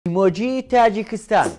ئیمۆجی تاجیکستان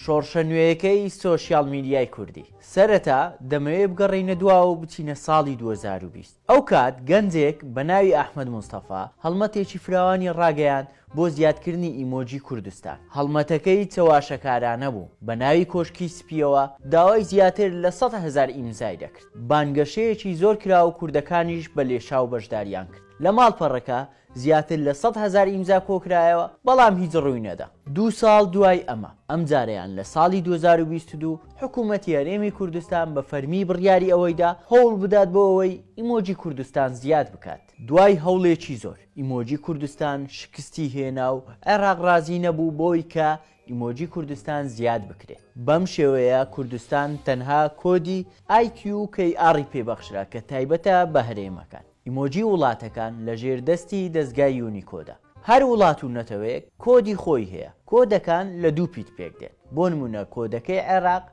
شۆڕشە نوێیەکەی سۆشیال میدیای کوردی. سەرەتا دەمەوێت بگەڕێینە دواوە و بچینە ساڵی 2020. ئەو کات گەنجێک بە ناوی ئەحمەد مستەفا هەڵمەتێکی فراوانی ڕاگەیاند بۆ زیادکردنی ئیمۆجی کوردستان. هەڵمەتەکەی چەواشەکارانە بوو بە ناوی کۆشکی سپیەوە داوای زیاتر لە 100,000 ئیمزای دەکرد. بانگەشەیەکی زۆر کرا و کوردەکانیش بە لێشاو بەشداریان کرد. لە ماڵپەڕەکە زیاتر لە 100,000 ئیمزا کۆکرایەوە، بەڵام هیچ ڕووی نەدا. 2 ساڵ دوای ئەمە ئەم جارەیان لە ساڵی 2022 حکوومەتی هەرێمی کوردستان بە فەرمی بڕیاری ئەوەیدا هەوڵ بدات بۆ ئەوەی ئیمۆجی کوردستان زیاد بکات. دوای هەوڵێکی زۆر ئیمۆجی کوردستان شکستی هێنا و عێراق ڕازی نەبوو بۆی کە ئیمۆجی کوردستان زیاد بکرێت. بەم شێوەیە کوردستان تەنها کۆدی IQKR پێبەخشرا کە تایبەتە بە هەرێمەکان. ئیمۆجی وڵاتەکان لە ژێردەستی دەستگای یونیکۆدا. هەر وڵات و نەتەوەیەک کۆدی خۆی هەیە. کۆدەکان لە 2 پیت پێک دێن. بۆ نمونە کۆدەکەی عێراق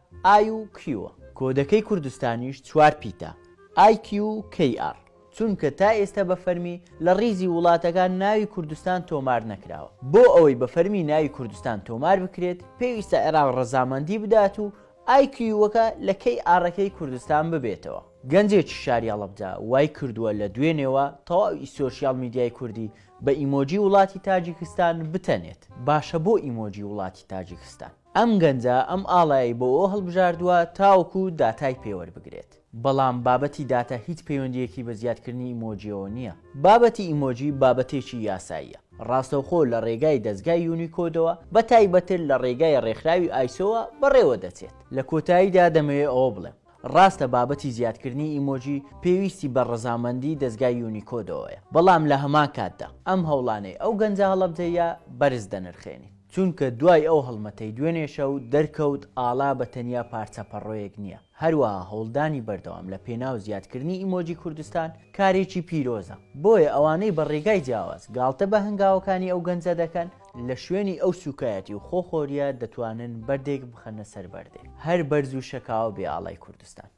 I و Q، کۆدەکەی کوردستانیش 4 پیتە IQKR، چونکە تا ئێستا بە فەرمی لە ڕیزی وڵاتەکان ناوی کوردستان تۆمار نەکراوە. بۆ ئەوەی بە فەرمی ناوی کوردستان تۆمار بکرێت پێویستە عێراق ڕەزامەندی بدات و IQ-وەکە لە KR-ەکەی کوردستان ببێتەوە. گەنجێکی شاری هەڵەبجا وای کردووە لە دوێنێەوە تەواوی سۆشیال میدیای کوردی بە ئیمۆجی وڵاتی تاجیکستان بتەنێت. باشە بۆ ئیمۆجی وڵاتی تاجیکستان ئەم گەنجە ئەم ئاڵایی بۆ ئەو هەڵبژاردووە تاوەکو داتای پێوەربگرێت. بەڵام بابەتی داتا هیچ پەیوەندیەکی بە زیادکردنی ئیمۆجیەوە نییە. بابەتی ئیمۆجی بابەتێکی یاساییە. ڕاستەوخۆ لە ڕێگای دەستگای یونیکۆدەوە بە تایبەتر لە ڕێگای ڕێکخراوی ئایسۆوە بەڕێوە دەچێت. لە کۆتاییدا دەمەوێت ئەوە بڵێم ڕاستە بابەتی زیادکردنی ئیمۆجی پێویستی بە ڕەزامەندی دەستگای یونیکۆدەوەیە، بەڵام لە هەمان کاتدا ئەم هەوڵانەی ئەو گەنجە هەڵەبجەیە بەرز دەنرخێنین، چونکە دوای ئەو هەڵمەتەی دوێنێشە و دەرکەوت ئاڵا بە تەنیا پارچە پەڕۆیەک نییە. هەروەها هەوڵدانی بەردەوام لە پێناو زیادکردنی ئیمۆجی کوردستان کارێکی پیرۆزە. بۆیە ئەوانەی بە ڕێگای جیاواز گاڵتە بە هەنگاوەکانی ئەو گەنجە دەکەن لە شوێنی ئەو سوکایەتی و خۆخۆریە دەتوانن بەردێک بخەنە سەر بەردێک. هەر بەرز و شەکاوە بێ ئاڵای کوردستان.